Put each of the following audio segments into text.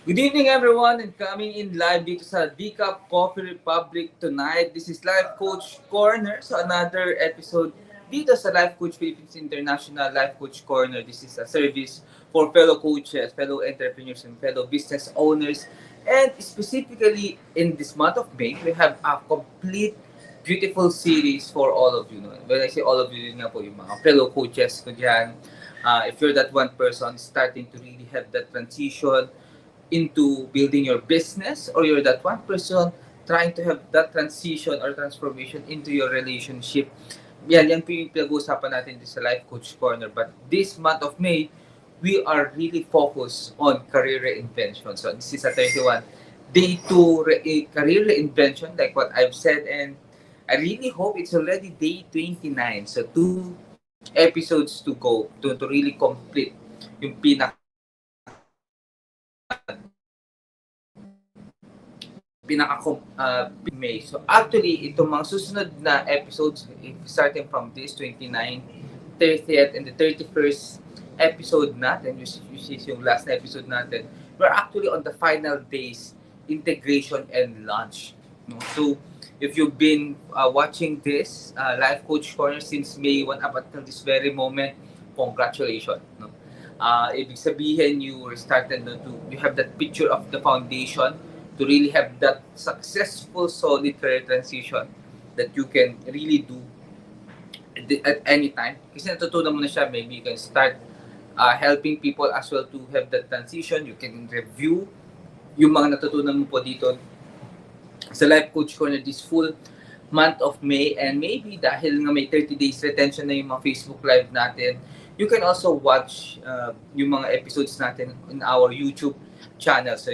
Good evening everyone and coming in live dito sa 𝐵𝐾𝐽 Coffee Republic tonight. This is Life Coach Corner. So another episode dito sa Life Coach Philippines International Life Coach Corner. This is a service for fellow coaches, fellow entrepreneurs, and fellow business owners. And specifically in this month of May, we have a complete beautiful series for all of you. No? When I say all of you, yun nga po yung mga fellow coaches ko dyan. If you're that one person starting to really have that transition into building your business, or you're that one person trying to have that transition or transformation into your relationship, yan po yung pinag-uusapan natin sa Life Coach Corner. But this month of May, we are really focused on career reinvention. So this is a 31 day to career reinvention, like what I've said, and I really hope it's already day 29. So 2 episodes to go to really complete yung May. So actually, itong mga susunod na episodes, starting from this 29, 30th, and the 31st episode natin, which is yung last na episode natin, we're actually on the final days, integration and launch. No? So, if you've been watching this Life Coach Corner since May 1 up until this very moment, congratulations. No? Ibig sabihin, you started you have that picture of the foundation to really have that successful, solid career transition that you can really do at any time. Kasi natutunan mo na siya, maybe you can start helping people as well to have that transition. You can review yung mga natutunan mo po dito sa Life Coach Corner this full month of May. And maybe dahil nga may 30 days retention na yung mga Facebook Live natin, you can also watch yung mga episodes natin in our YouTube channel. So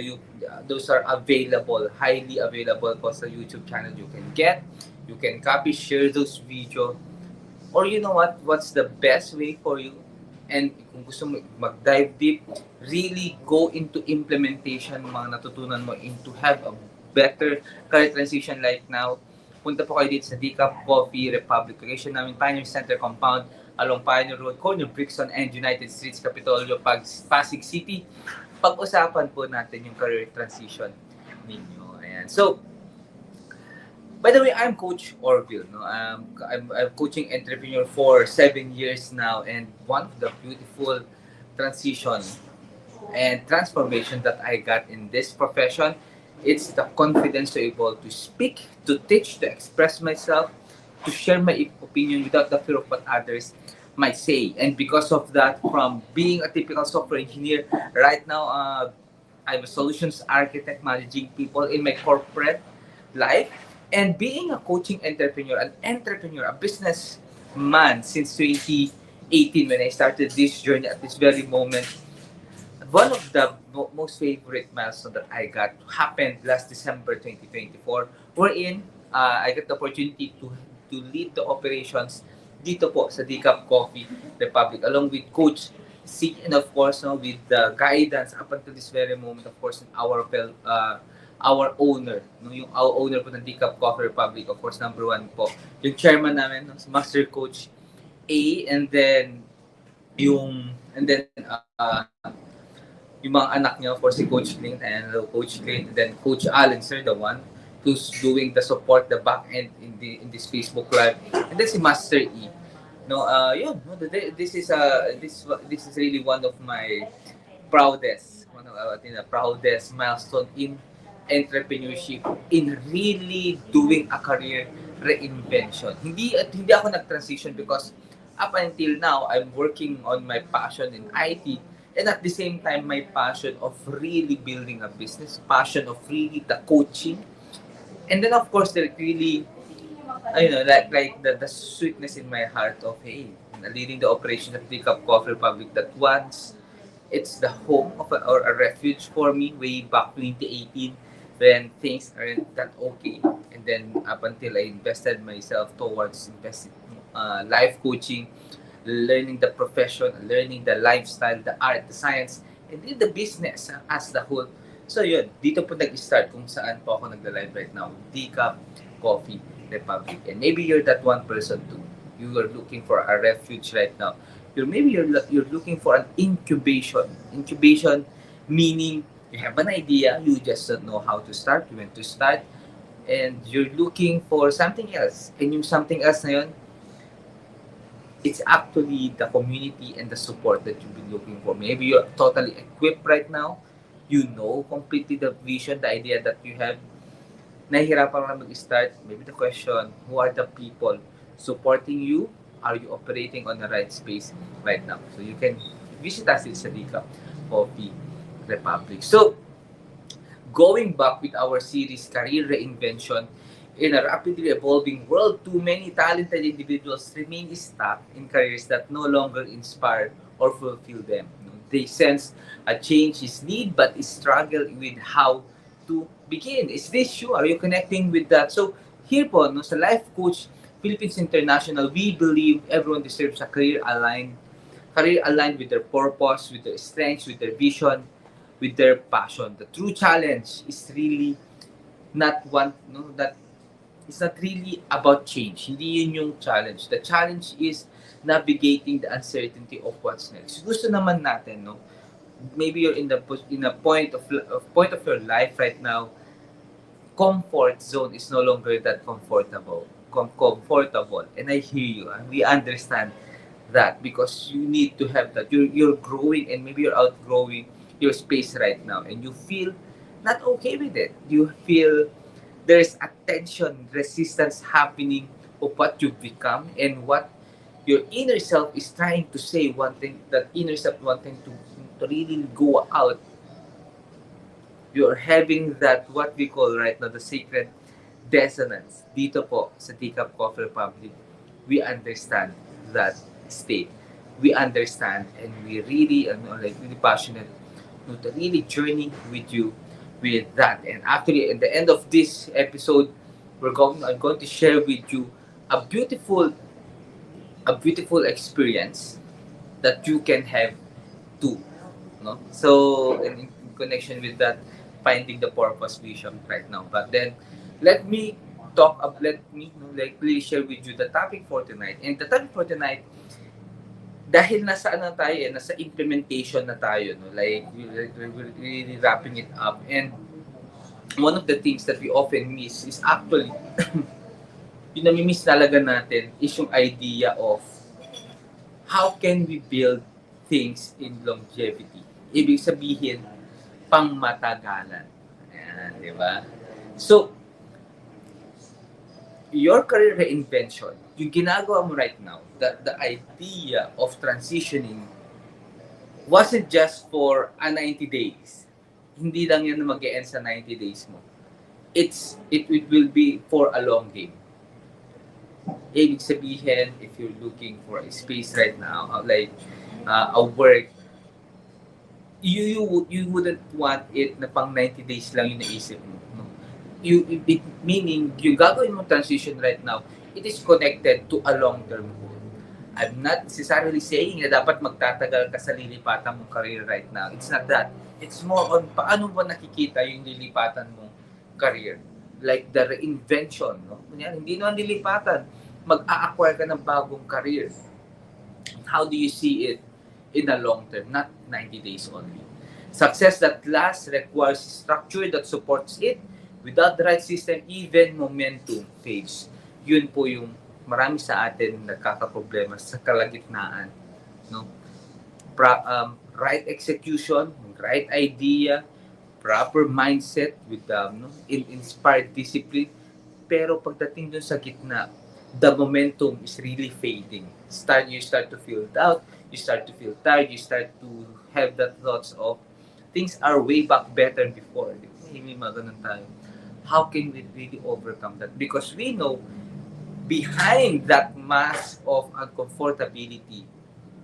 those are available, highly available po sa YouTube channel. You can copy, share those video. Or you know what's the best way for you? And kung gusto mo mag-dive deep, really go into implementation mga natutunan mo into have a better career transition like now. Punta po kayo dito sa 𝐵𝐾𝐽 Coffee Republic. Location namin, Pioneer Center Compound, along Pioneer Road, corner Brixton and United Streets, Capitolio, Pasig City. Pag-usapan po natin yung career transition ninyo. Ayan. So, by the way, I'm Coach Orvyl. No? I'm coaching entrepreneur for 7 years now, and one of the beautiful transition and transformation that I got in this profession, it's the confidence to be able to speak, to teach, to express myself, to share my opinion without the fear of what others might say. And because of that, from being a typical software engineer, right now I'm a solutions architect managing people in my corporate life, and being a coaching entrepreneur, a businessman since 2018 when I started this journey at this very moment. One of the most favorite milestone that I got happened last December 2024, wherein I got the opportunity to lead the operations dito po sa 𝐵𝐾𝐽 Coffee Republic along with Coach C, and of course with the guidance up until this very moment, of course, our owner, yung our owner po ng 𝐵𝐾𝐽 Coffee Republic, of course, number 1 po yung chairman namin, si Master Coach A, and then yung mga anak niya, of course, si Coach Clint, and Coach Clint, and then Coach Allen, sir, the one who's doing the support, the back end in this Facebook Live, and then si Master E. No, this is really one of my proudest milestone in entrepreneurship, in really doing a career reinvention. Hindi ako nag-transition because up until now I'm working on my passion in IT, and at the same time my passion of really building a business, passion of really the coaching. And then of course there really, like the sweetness in my heart of leading the operation of 𝐵𝐾𝐽 Coffee Republic, that once it's the home of or a refuge for me way back 2018 when things aren't that okay, and then up until I invested myself towards life coaching, learning the profession, learning the lifestyle, the art, the science, and then the business as the whole. So yun, dito po nag-start kung saan po ako nagla-live right now, 𝐵𝐾𝐽 Coffee Republic. And maybe you're that one person too. You are looking for a refuge right now. You're looking for an incubation. Incubation meaning You have an idea, you just don't know how to start, when to start, and you're looking for something else. And yung something else na yun, it's actually the community and the support that you've been looking for. Maybe you're totally equipped right now. You know completely the vision, the idea that you have. Nahihirapan ka mag-start. Maybe the question, who are the people supporting you? Are you operating on the right space right now? So you can visit us in Sadika Coffee Republic. So, going back with our series, Career Reinvention, in a rapidly evolving world, too many talented individuals remain stuck in careers that no longer inspire or fulfill them. They sense a change is need but struggle with how to begin. Is this you? Are you connecting with that? So, here po, no, sa Life Coach Philippines International, we believe everyone deserves a career aligned with their purpose, with their strengths, with their vision, with their passion. The true challenge is really not one, no, that it's not really about change. Hindi yun yung challenge. The challenge is navigating the uncertainty of what's next. Gusto naman natin, no? Maybe you're in a point of your life right now, comfort zone is no longer that comfortable. And I hear you, and we understand that because you need to have that. You're growing, and maybe you're outgrowing your space right now, and you feel not okay with it. You feel there's a tension, resistance happening of what you've become and what your inner self is trying to say. One thing that inner self wanting to really go out. You're having that what we call right now the sacred dissonance. Dito po sa Teacup Coffee Republic, we understand that state. We understand, and we really really passionate to really journey with you with that. And actually, at the end of this episode, I'm going to share with you a beautiful experience that you can have too. No? So, in connection with that, finding the purpose vision right now. But then, let me really share with you the topic for tonight. And the topic for tonight, dahil nasa tayo, nasa implementation na tayo, no? Like, we're really wrapping it up. And one of the things that we often miss is actually, yung nami-miss talaga natin is yung idea of how can we build things in longevity. Ibig sabihin, pangmatagalan. Ayan, di ba? So, your career reinvention, yung ginagawa mo right now, the idea of transitioning wasn't just for a 90 days. Hindi lang yan na mag-e-end sa 90 days mo. It will be for a long game. Ibig sabihin, if you're looking for a space right now, like a work, you wouldn't want it na pang 90 days lang yung naisip mo. No? Meaning, yung gagawin mo transition right now, it is connected to a long-term goal. I'm not necessarily saying na dapat magtatagal ka sa lilipatan mong career right now. It's not that. It's more on paano ba nakikita yung lilipatan mong career. Like the reinvention. No? Hindi naman lilipatan. Mag-a-acquire ka ng bagong career. How do you see it in the long term? Not 90 days only. Success that lasts requires structure that supports it. Without the right system, even momentum fades. Yun po yung marami sa atin nagkakaproblema sa kalagitnaan. No? Right execution, right idea, proper mindset with inspired discipline. Pero pagdating dun sa gitna, the momentum is really fading. You start to feel doubt, you start to feel tired, you start to have that thoughts of things are way back better before. Hindi maganon tayo. How can we really overcome that? Because we know behind that mask of uncomfortability,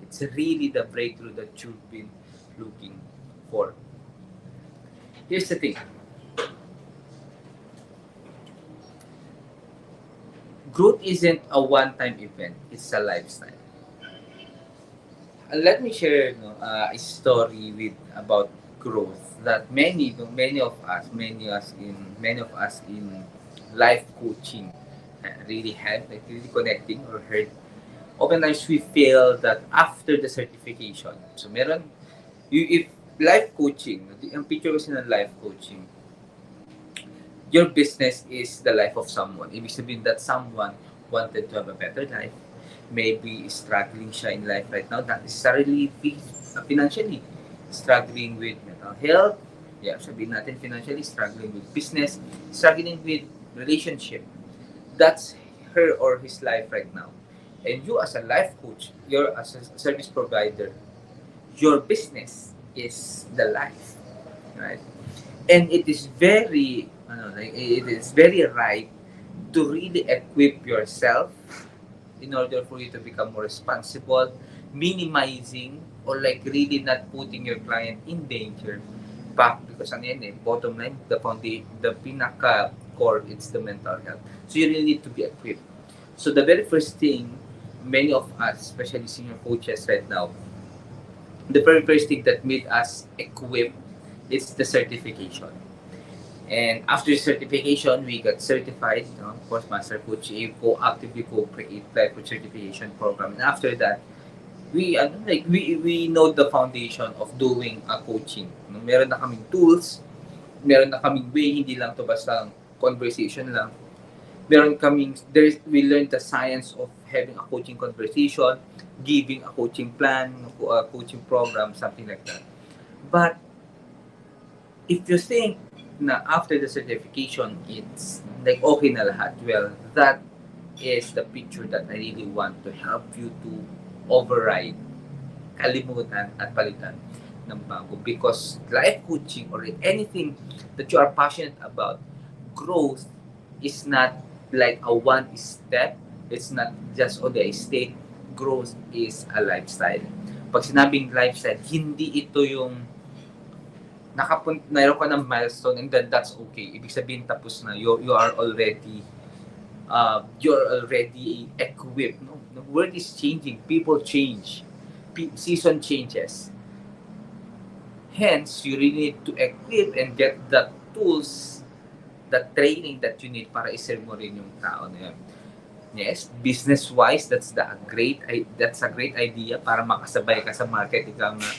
it's really the breakthrough that you've been looking for. Here's the thing. Growth isn't a one-time event, it's a lifestyle. Let me share a story about growth that many of us in life coaching really had, like really connecting or heard. Oftentimes we feel that after the certification, so life coaching, ang picture kasi ng life coaching, your business is the life of someone. Ibig sabihin that someone wanted to have a better life. Maybe struggling siya in life right now, not necessarily financially. Struggling with mental health. Yeah, sabihin natin financially, struggling with business, struggling with relationship. That's her or his life right now. And you as a life coach, you're as a service provider, your business is the life, right? And it is very, it is very right to really equip yourself in order for you to become more responsible, minimizing or like really not putting your client in danger. Back because ano yan bottom line, the foundation, the pinaka core, it's the mental health. So you really need to be equipped. So the very first thing, many of us, especially senior coaches right now, the very first thing that made us equipped is the certification. And after certification, we got certified, of course, Master Coach 𝐲𝐽𝐶, actively co-create life coach certification program. And after that, we know the foundation of doing a coaching. Meron na kaming tools, meron na kaming way, hindi lang to basta conversation lang. We learned the science of having a coaching conversation, giving a coaching plan, a coaching program, something like that. But if you think na after the certification, it's like okay na lahat, well, that is the picture that I really want to help you to override, kalimutan at palitan ng bago. Because life coaching or anything that you are passionate about, growth is not like a one step. It's not just on the state. Growth is a lifestyle. Pag sinabing lifestyle, hindi ito yung mayroon ka ng milestone and then that's okay. Ibig sabihin tapos na. You are already you're already equipped. No? The world is changing. People change. Season changes. Hence, you really need to equip and get the tools, the training that you need para i-serve mo rin yung tao na yan. Yes, business-wise, that's a great idea para makasabay ka sa market. Ikaw nga.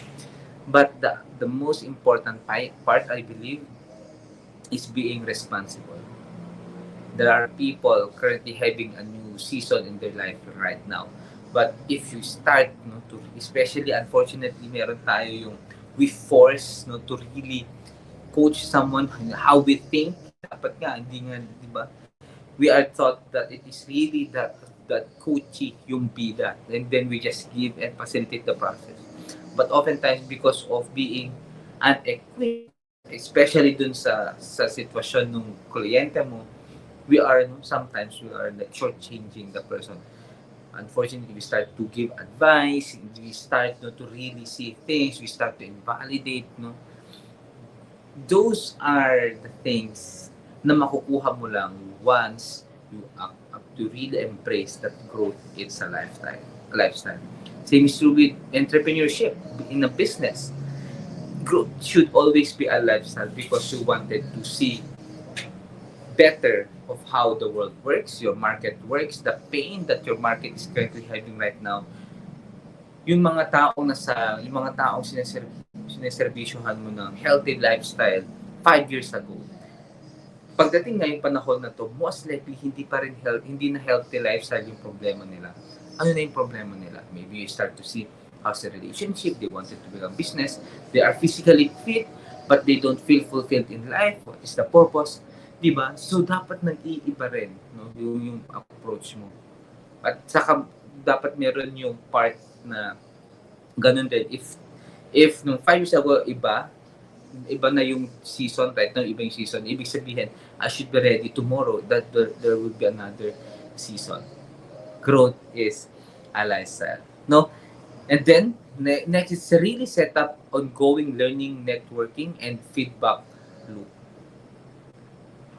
But the most important part, I believe, is being responsible. There are people currently having a new season in their life right now. But if you start, especially unfortunately, meron tayo yung we force to really coach someone how we think. Dapat nga, hindi nga, di ba? We are taught that it is really that coachy yung bida. And then we just give and facilitate the process. But oftentimes, because of being unequipped, especially dun sa sitwasyon ng kliyente mo, sometimes we are like shortchanging the person. Unfortunately, we start to give advice, we start to really see things, we start to invalidate. Those are the things na makukuha mo lang once you to really embrace that growth. It's a lifestyle. Same is true with entrepreneurship in a business. Growth should always be a lifestyle because you wanted to see better of how the world works, your market works, the pain that your market is currently having right now. Yung mga taong sineservisyohan mo ng healthy lifestyle 5 years ago. Pagdating ngayong panahon na to, most likely hindi na healthy lifestyle yung problema nila. Ano na yung problema nila? Maybe you start to see how's the relationship, they wanted to become business, they are physically fit, but they don't feel fulfilled in life. What is the purpose? Diba? So, dapat nag-iiba rin yung approach mo. At saka, dapat meron yung part na ganun din. If nung 5 years ago, iba na yung season, right now, iba yung season, ibig sabihin, I should be ready tomorrow that there will be another season. Growth is a lifestyle. No? And then, next is really set up ongoing learning, networking, and feedback loop.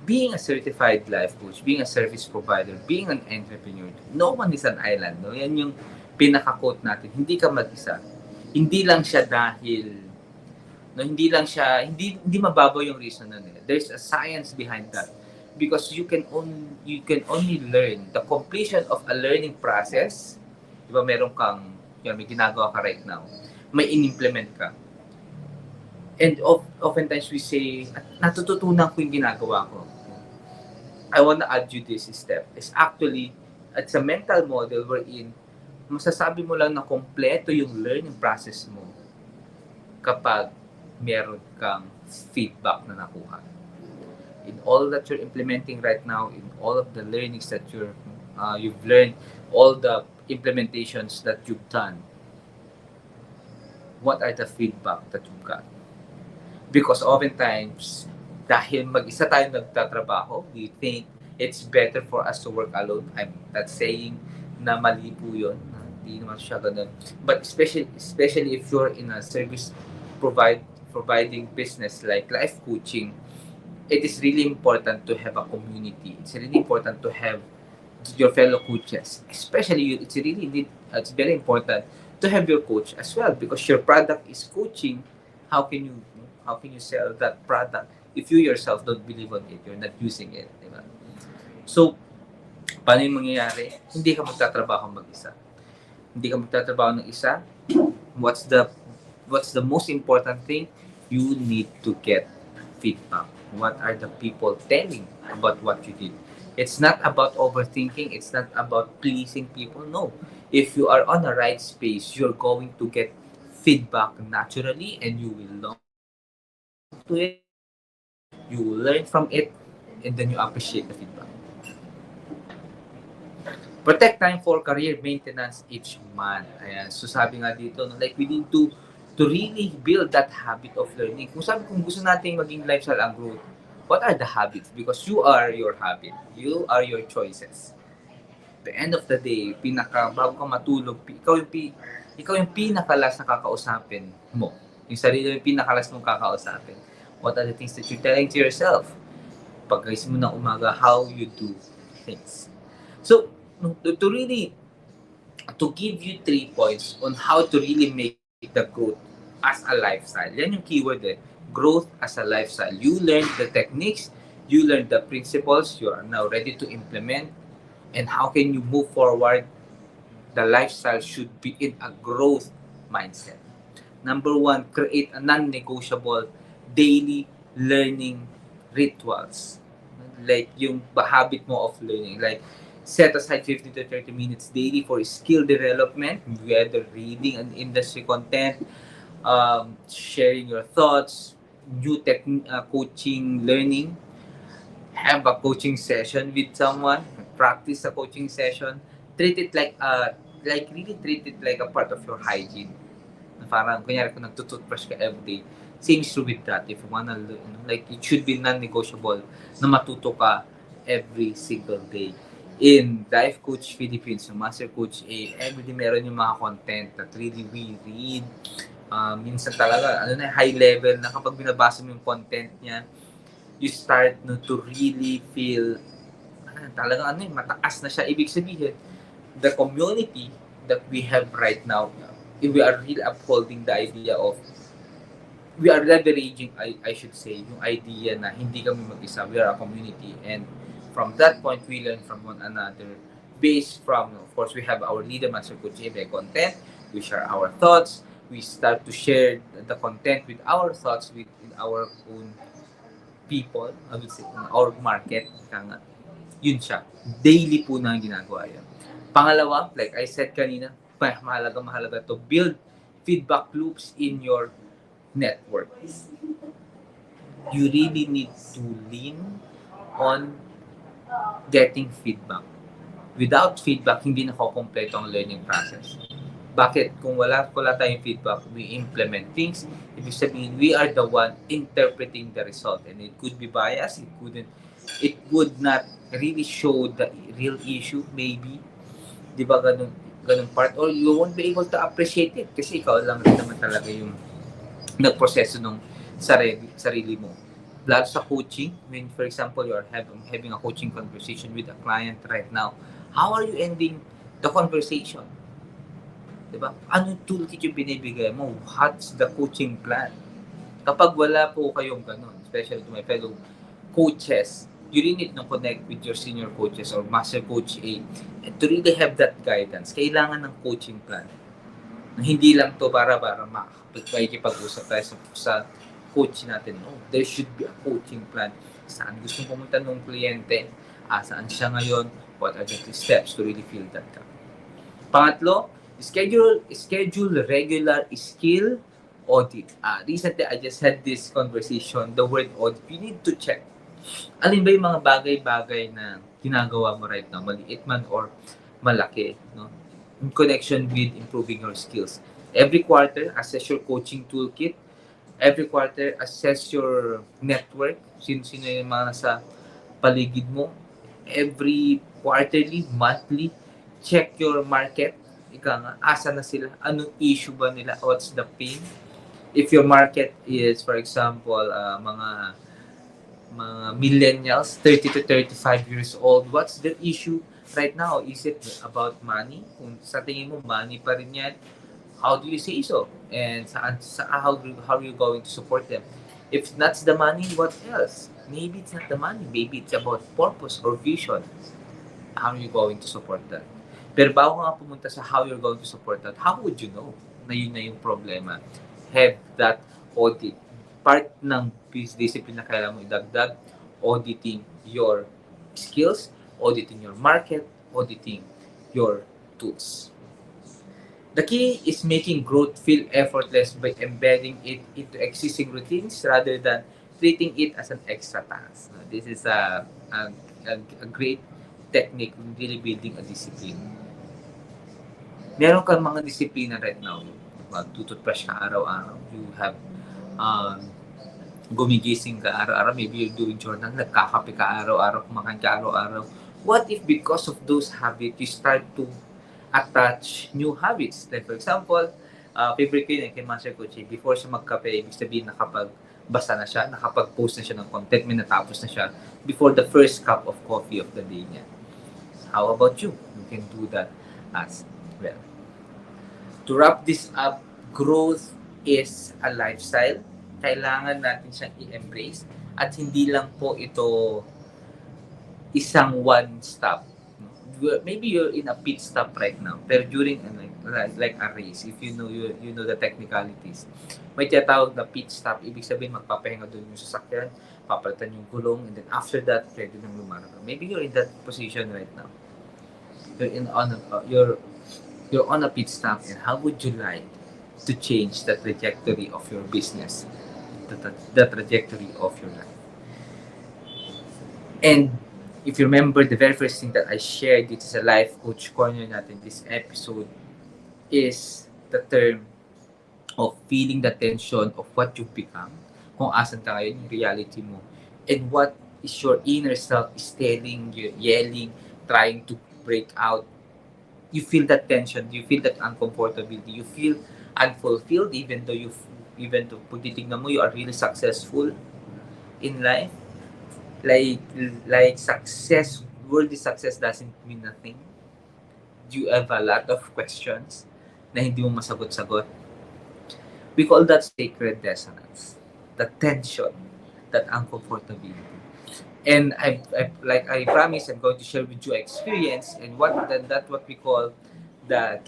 Being a certified life coach, being a service provider, being an entrepreneur, no one is an island. No? Yan yung pinaka-quote natin. Hindi ka mag-isa. Hindi lang siya dahil hindi mababaw yung reason na nila. There's a science behind that. Because you can only learn the completion of a learning process. Diba meron kang may ginagawa ka right now, may in-implement ka. And oftentimes we say, natututunan ko yung ginagawa ko. I wanna add you this step. It's actually, it's a mental model wherein masasabi mo lang na kompleto yung learning process mo kapag meron kang feedback na nakuha. In all that you're implementing right now, in all of the learnings that you've learned, all the implementations that you've done, what are the feedback that you've got? Because oftentimes, dahil mag-isa tayo nagtatrabaho, we think it's better for us to work alone. I'm not saying na mali po yun. Hindi naman siya ganun. But especially if you're in a service providing business like life coaching, it is really important to have a community. It's really important to have your fellow coaches. Especially, it's very important to have your coach as well, because your product is coaching. How can you sell that product if you yourself don't believe on it, you're not using it, di ba? So, paano yung mangyayari? Hindi ka magtatrabaho mag-isa. Hindi ka magtatrabaho ng isa. What's the most important thing? You need to get feedback. What are the people telling about what you did? It's not about overthinking. It's not about pleasing people. No. If you are on the right space, you're going to get feedback naturally, and you will learn to it. You will learn from it, and then you appreciate the feedback. Protect time for career maintenance each month. Ayan. So sabi nga dito, like we need to really build that habit of learning. Kung gusto nating maging lifestyle ang growth, what are the habits? Because you are your habit. You are your choices. At the end of the day, bago ka matulog, ikaw yung pinakalas na kakausapin mo. Yung sarili yung pinakalas mong kakausapin. What are the things that you're telling to yourself? Pag-gising mo ng umaga, how you do things. So, to give you 3 points on how to really make the growth as a lifestyle. Yan yung keyword eh. Growth as a lifestyle. You learn the techniques, you learn the principles, you are now ready to implement, and how can you move forward? The lifestyle should be in a growth mindset. Number 1, create a non-negotiable daily learning rituals. Like yung habit mo of learning. Like, set aside 15 to 30 minutes daily for skill development, whether reading an industry content, sharing your thoughts, new coaching learning, have a coaching session with someone, practice a coaching session, treat it really treat it like a part of your hygiene. Parang, kunyari kung nagtutoothbrush ka everyday, same is true with that. If you wanna learn, like, it should be non-negotiable na matuto ka every single day. In Life Coach Philippines, so Master Coach A, everyday meron yung mga content that really we read. Minsan talaga, high level na kapag binabasa mo yung content niya, you start to really feel, talagang mataas na siya. Ibig sabihin, the community that we have right now, we are really upholding the idea of, we are leveraging, I should say, yung idea na hindi kami mag-isa, we are a community, and from that point, we learn from one another. Based from, of course, we have our leader, Master Coach A, content. We share our thoughts. We start to share the content with our thoughts with our own people, I would say, in our market. Yun siya. Daily po na ginagawa yan. Pangalawa, like I said kanina, mahalaga to build feedback loops in your network. You really need to lean on getting feedback. Without feedback, hindi nakokompleto ang learning process. Bakit? Kung wala tayong feedback, we implement things. Ibig sabihin, we are the one interpreting the result. And it could be biased, it would not really show the real issue, maybe. Di ba ganun part? Or you won't be able to appreciate it kasi ikaw lang rin naman talaga yung nagproseso ng sarili mo. Lalo sa coaching, when for example you're having a coaching conversation with a client right now, how are you ending the conversation? Diba? Anong toolkit yung binibigay mo? What's the coaching plan? Kapag wala po kayong ganun, especially to my fellow coaches, you really need to connect with your senior coaches or Master Coach A, and to really have that guidance. Kailangan ng coaching plan. Hindi lang to para makikipag-usap tayo sa coach natin. No, there should be a coaching plan. Saan gusto pumunta ng kliyente? Saan siya ngayon? What are the steps to really fill that gap? Pangatlo, schedule regular skill audit. Recently, I just had this conversation, the word audit. You need to check. Alin ba yung mga bagay-bagay na ginagawa mo right now, maliit man or malaki, no? In connection with improving your skills. Every quarter, assess your coaching toolkit. Every quarter, assess your network. Sino-sino yung mga nasa paligid mo. Every quarterly, monthly, check your market. Ika nga, asa na sila? Anong issue ba nila? What's the pain? If your market is, for example, mga millennials, 30 to 35 years old, what's the issue right now? Is it about money? Kung sa tingin mo, money pa rin yan, how do you say so? And how are you going to support them? If that's the money, what else? Maybe it's not the money. Maybe it's about purpose or vision. How are you going to support that? Pero bago nga pumunta sa how you're going to support that, how would you know na yun na yung problema? Have that audit. Part ng discipline na kailangan mo idagdag, auditing your skills, auditing your market, auditing your tools. The key is making growth feel effortless by embedding it into existing routines rather than treating it as an extra task. This is a great technique in really building a discipline. Meron kang mga disiplina right now. Magtututbrush ka araw-araw. You have gumigising ka araw-araw. Maybe you're doing journal. Nagkakape ka araw-araw. Kumakain ka araw-araw. What if because of those habits, you start to attach new habits? Like for example, favorite ko yun kay Master Coach, before siya magkape, ibig sabihin nakapag-basa na siya, nakapag-post na siya ng content, may natapos na siya before the first cup of coffee of the day niya. How about you? You can do that as well. To wrap this up, growth is a lifestyle. Kailangan natin siyang i-embrace at hindi lang po ito isang one-stop. Maybe you're in a pit stop right now, pero during like a race, if you know the technicalities, may tinatawag na pit stop. Ibig sabihin magpapahinga doon yung sasakyan, papalitan yung gulong, and then after that, pwede nang lumarap. Maybe you're in that position right now. You're on a pit stop, and how would you like to change the trajectory of your business, the trajectory of your life? And if you remember, the very first thing that I shared, this is a life coach corner natin, this episode, is the term of feeling the tension of what you've become, kung asan ka ngayon, yung reality mo, and what is your inner self is telling you, yelling, trying to break out. You feel that tension, you feel that uncomfortability, you feel unfulfilled even though pag titignan mo, you are really successful in life. Like success, worldly success doesn't mean nothing. Do you have a lot of questions na hindi mo masagot-sagot? We call that sacred dissonance. The tension, that uncomfortability. And I promise, I'm going to share with you experience and what we call the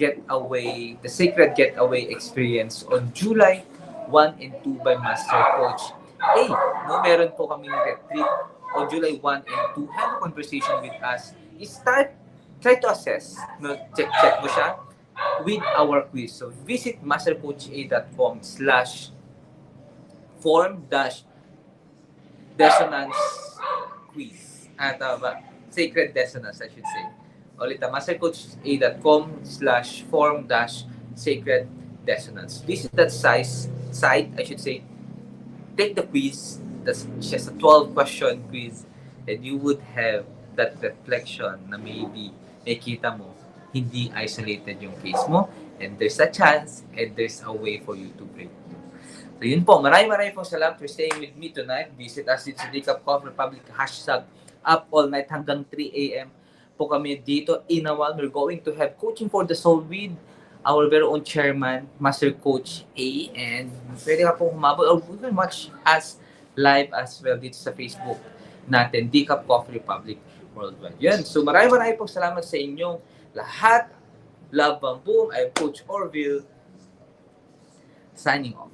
sacred getaway experience on July 1 and 2 by Master Coach A. No, meron po kaming retreat on July 1 and 2. Have a conversation with us. Try to assess. No, check mo siya with our quiz. So visit mastercoach.com/form-dissonance quiz. Sacred dissonance, I should say. Ulit, mastercoach.com/form-sacred dissonance. Visit that site, I should say. Take the quiz. That's just a 12-question quiz, and you would have that reflection na maybe nakita mo, hindi isolated yung case mo, and there's a chance, and there's a way for you to break through. So yun po, maraming po salamat for staying with me tonight. Visit us dito sa Decaf Coffee Republic, #up all night hanggang 3 a.m. po kami dito in a while. We're going to have coaching for the soul with our very own chairman, Master Coach A, and pwede ka pong humabot or you can watch us live as well dito sa Facebook natin, Decaf Coffee Republic Worldwide. Yan. So maraming po salamat sa inyong lahat. Love and boom. I'm Coach Orvyl, signing off.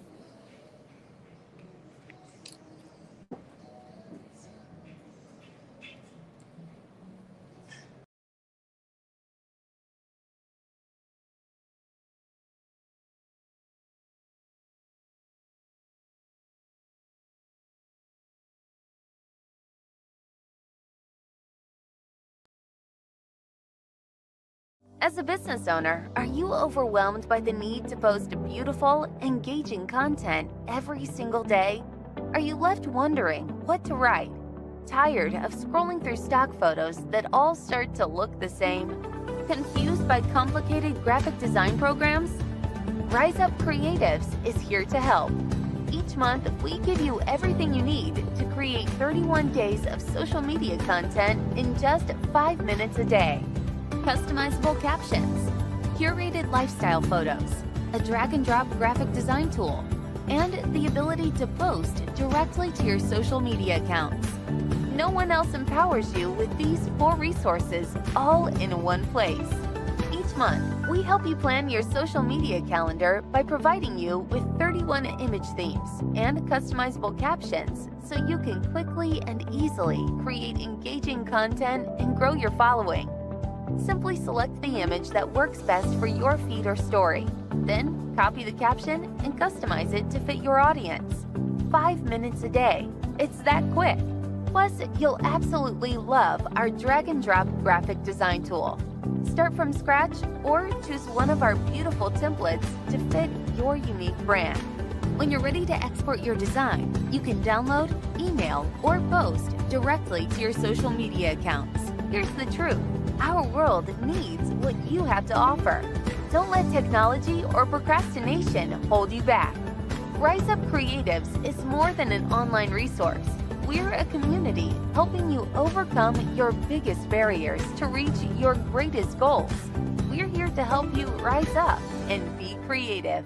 As a business owner, are you overwhelmed by the need to post beautiful, engaging content every single day? Are you left wondering what to write? Tired of scrolling through stock photos that all start to look the same? Confused by complicated graphic design programs? Rise Up Creatives is here to help. Each month, we give you everything you need to create 31 days of social media content in just 5 minutes a day. Customizable captions, curated lifestyle photos, a drag-and-drop graphic design tool, and the ability to post directly to your social media accounts. No one else empowers you with these 4 resources all in one place. Each month, we help you plan your social media calendar by providing you with 31 image themes and customizable captions so you can quickly and easily create engaging content and grow your following. Simply select the image that works best for your feed or story. Then, copy the caption and customize it to fit your audience. 5 minutes a day. It's that quick. Plus, you'll absolutely love our drag-and-drop graphic design tool. Start from scratch or choose one of our beautiful templates to fit your unique brand. When you're ready to export your design, you can download, email, or post directly to your social media accounts. Here's the truth. Our world needs what you have to offer. Don't let technology or procrastination hold you back. Rise Up Creatives is more than an online resource. We're a community helping you overcome your biggest barriers to reach your greatest goals. We're here to help you rise up and be creative.